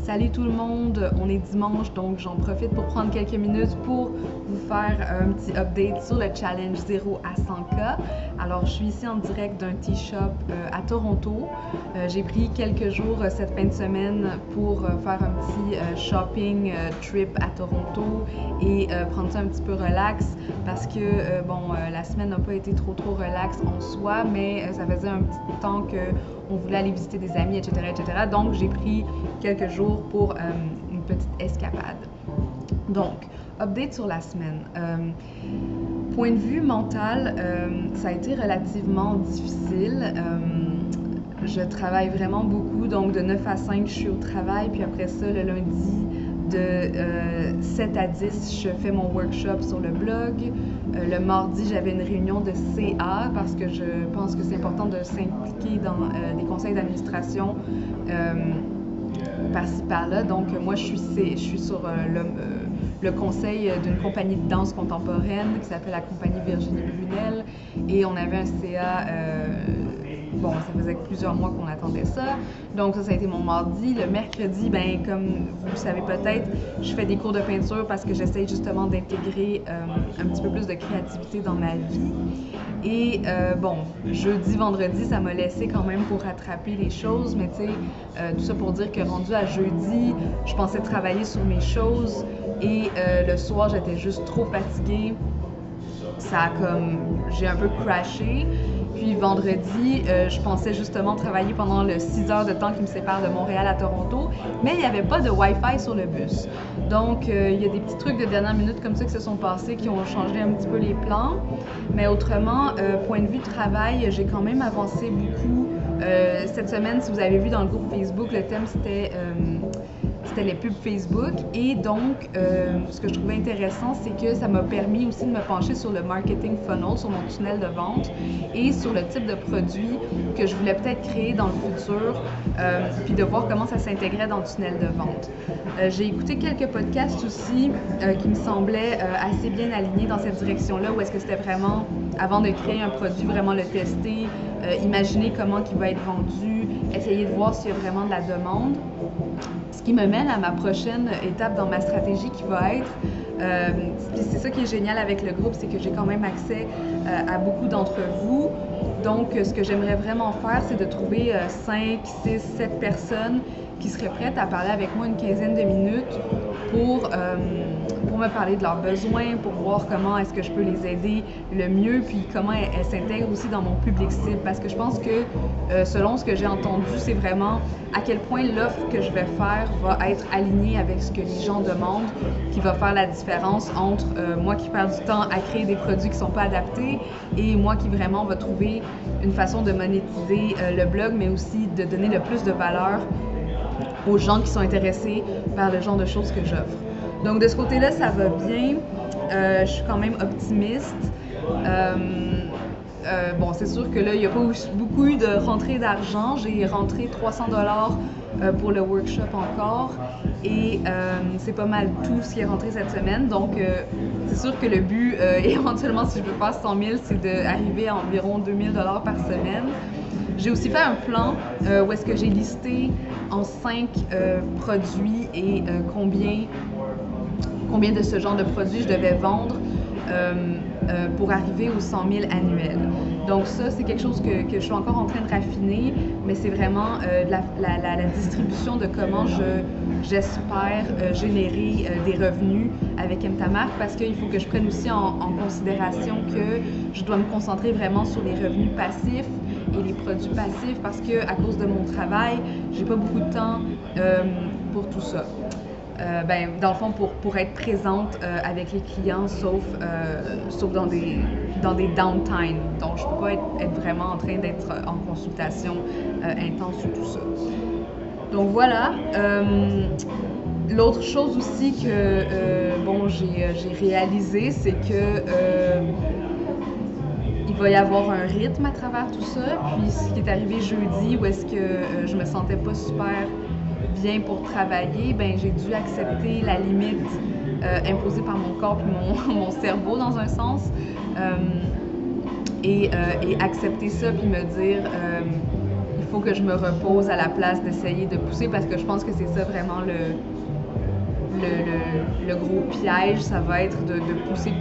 Salut tout le monde, on est dimanche donc j'en profite pour prendre quelques minutes pour vous faire un petit update sur le challenge 0 à 100K. Alors je suis ici en direct d'un tea shop à Toronto. J'ai pris quelques jours cette fin de semaine pour faire un petit shopping trip à Toronto et prendre ça un petit peu relax parce que la semaine n'a pas été trop relax en soi, mais ça faisait un petit temps qu'on voulait aller visiter des amis, etc. Donc j'ai pris quelques jours pour une petite escapade. Donc, update sur la semaine. Point de vue mental, ça a été relativement difficile. Je travaille vraiment beaucoup, donc de 9 à 5, je suis au travail, puis après ça, le lundi, de 7 à 10, je fais mon workshop sur le blog. Le mardi, j'avais une réunion de CA parce que je pense que c'est important de s'impliquer dans des conseils d'administration par-ci par-là. Donc moi je suis sur le conseil d'une compagnie de danse contemporaine qui s'appelle la compagnie Virginie Brunel et on avait un CA ça faisait plusieurs mois qu'on attendait ça. Donc ça a été mon mardi. Le mercredi, comme vous le savez peut-être, je fais des cours de peinture parce que j'essaye justement d'intégrer un petit peu plus de créativité dans ma vie. Et jeudi, vendredi, ça m'a laissé quand même pour rattraper les choses, mais tu sais, tout ça pour dire que rendu à jeudi, je pensais travailler sur mes choses et le soir, j'étais juste trop fatiguée. J'ai un peu crashé. Puis vendredi, je pensais justement travailler pendant le 6 heures de temps qui me sépare de Montréal à Toronto, mais il n'y avait pas de Wi-Fi sur le bus. Donc, il y a des petits trucs de dernière minute comme ça qui se sont passés, qui ont changé un petit peu les plans. Mais autrement, point de vue travail, j'ai quand même avancé beaucoup. Cette semaine, si vous avez vu dans le groupe Facebook, le thème c'était les pubs Facebook et donc ce que je trouvais intéressant, c'est que ça m'a permis aussi de me pencher sur le marketing funnel, sur mon tunnel de vente et sur le type de produit que je voulais peut-être créer dans le futur, puis de voir comment ça s'intégrait dans le tunnel de vente. J'ai écouté quelques podcasts aussi qui me semblaient assez bien alignés dans cette direction-là, où est-ce que c'était vraiment, avant de créer un produit, vraiment le tester, imaginer comment il va être vendu, essayer de voir s'il y a vraiment de la demande. Ce qui me mène à ma prochaine étape dans ma stratégie qui va être, c'est ça qui est génial avec le groupe, c'est que j'ai quand même accès à beaucoup d'entre vous. Donc, ce que j'aimerais vraiment faire, c'est de trouver 5, 6, 7 personnes qui seraient prêtes à parler avec moi une quinzaine de minutes pour me parler de leurs besoins, pour voir comment est-ce que je peux les aider le mieux, puis comment elles s'intègrent aussi dans mon public cible. Parce que je pense que, selon ce que j'ai entendu, c'est vraiment à quel point l'offre que je vais faire va être alignée avec ce que les gens demandent, qui va faire la différence entre moi qui perds du temps à créer des produits qui ne sont pas adaptés et moi qui vraiment va trouver une façon de monétiser le blog, mais aussi de donner le plus de valeur aux gens qui sont intéressés par le genre de choses que j'offre. Donc de ce côté-là, ça va bien. Je suis quand même optimiste. C'est sûr que là, il n'y a pas beaucoup eu de rentrée d'argent. J'ai rentré 300 $ pour le workshop encore. Et c'est pas mal tout ce qui est rentré cette semaine. Donc, c'est sûr que le but, éventuellement, si je veux faire 100 000, c'est d'arriver à environ 2000 $ par semaine. J'ai aussi fait un plan où est-ce que j'ai listé en 5 produits et combien de ce genre de produits je devais vendre pour arriver aux 100 000 annuels. Donc ça, c'est quelque chose que je suis encore en train de raffiner, mais c'est vraiment la distribution de comment j'espère générer des revenus avec MTamark, parce qu'il faut que je prenne aussi en considération que je dois me concentrer vraiment sur les revenus passifs et les produits passifs parce que à cause de mon travail, j'ai pas beaucoup de temps pour tout ça. Dans le fond, pour être présente avec les clients, sauf dans des downtime. Donc, je peux pas être vraiment en train d'être en consultation intense sur tout ça. Donc, voilà. L'autre chose aussi que j'ai réalisé, c'est que il va y avoir un rythme à travers tout ça. Puis, ce qui est arrivé jeudi, où est-ce que je me sentais pas super bien pour travailler, j'ai dû accepter la limite imposée par mon corps et mon cerveau dans un sens et accepter ça puis me dire faut que je me repose à la place d'essayer de pousser parce que je pense que c'est ça vraiment le gros piège, ça va être de pousser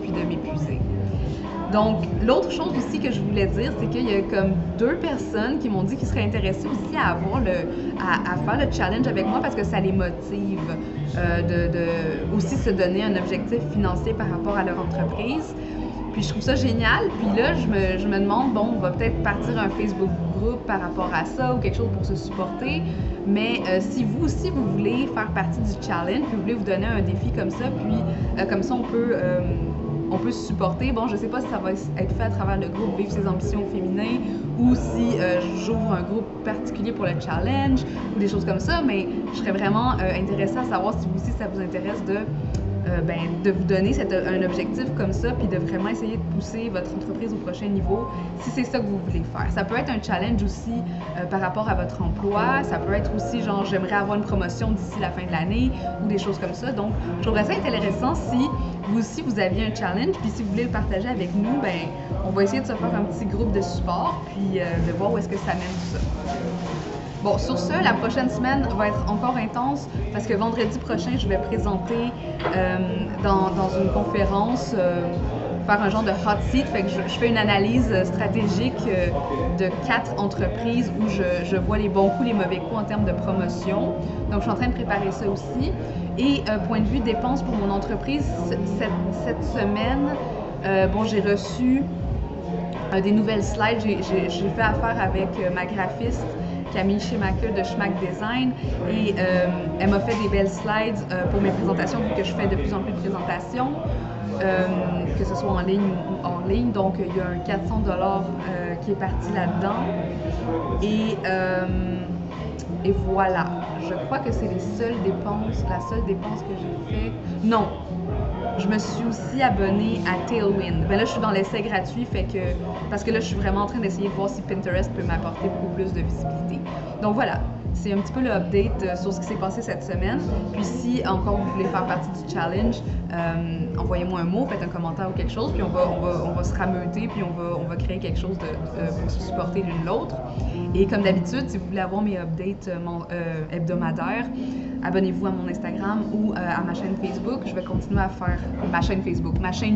puis de m'épuiser. Donc, l'autre chose aussi que je voulais dire, c'est qu'il y a comme 2 personnes qui m'ont dit qu'ils seraient intéressées aussi à faire le challenge avec moi parce que ça les motive aussi se donner un objectif financier par rapport à leur entreprise. Puis je trouve ça génial. Puis là, je me demande, bon, on va peut-être partir un Facebook groupe par rapport à ça ou quelque chose pour se supporter. Mais si vous aussi, vous voulez faire partie du challenge, puis vous voulez vous donner un défi comme ça, puis comme ça, on peut se supporter. Bon, je sais pas si ça va être fait à travers le groupe Vivre ses ambitions au féminin ou si j'ouvre un groupe particulier pour le challenge ou des choses comme ça, mais je serais vraiment intéressée à savoir si vous aussi, ça vous intéresse de vous donner un objectif comme ça, puis de vraiment essayer de pousser votre entreprise au prochain niveau, si c'est ça que vous voulez faire. Ça peut être un challenge aussi par rapport à votre emploi, ça peut être aussi genre j'aimerais avoir une promotion d'ici la fin de l'année ou des choses comme ça. Donc, je trouverais ça intéressant si vous aussi vous aviez un challenge, puis si vous voulez le partager avec nous, ben on va essayer de se faire un petit groupe de support, puis de voir où est-ce que ça mène tout ça. Bon, sur ce, la prochaine semaine va être encore intense parce que vendredi prochain, je vais présenter dans une conférence, faire un genre de hot seat. Fait que je fais une analyse stratégique de 4 entreprises où je vois les bons coups, les mauvais coups en termes de promotion. Donc, je suis en train de préparer ça aussi. Et point de vue dépenses pour mon entreprise, cette semaine, bon, j'ai reçu des nouvelles slides. J'ai fait affaire avec ma graphiste Camille Schumacher de Schmack Design et elle m'a fait des belles slides pour mes présentations vu que je fais de plus en plus de présentations, que ce soit en ligne ou hors ligne. Donc il y a un 400 $ qui est parti là-dedans et voilà. Je crois que c'est la seule dépense que j'ai fait. Non, je me suis aussi abonnée à Tailwind. Ben là, je suis dans l'essai gratuit, parce que là, je suis vraiment en train d'essayer de voir si Pinterest peut m'apporter beaucoup plus de visibilité. Donc voilà, c'est un petit peu le update sur ce qui s'est passé cette semaine. Puis si encore vous voulez faire partie du challenge, envoyez-moi un mot, faites un commentaire ou quelque chose, puis on va se rameuter, puis on va créer quelque chose pour se supporter l'une l'autre. Et comme d'habitude, si vous voulez avoir mes updates hebdomadaires, abonnez-vous à mon Instagram ou à ma chaîne Facebook. Je vais continuer à faire ma chaîne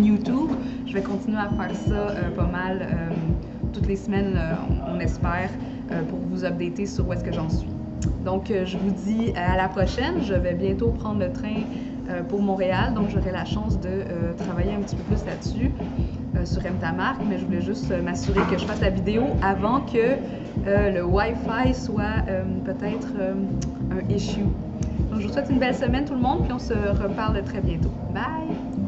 YouTube. Je vais continuer à faire ça pas mal toutes les semaines, on espère, pour vous updater sur où est-ce que j'en suis. Donc, je vous dis à la prochaine. Je vais bientôt prendre le train pour Montréal, donc j'aurai la chance de travailler un petit peu plus là-dessus sur Aime ta marque, mais je voulais juste m'assurer que je fasse la vidéo avant que le Wi-Fi soit peut-être un issue. Donc, je vous souhaite une belle semaine tout le monde, puis on se reparle très bientôt. Bye!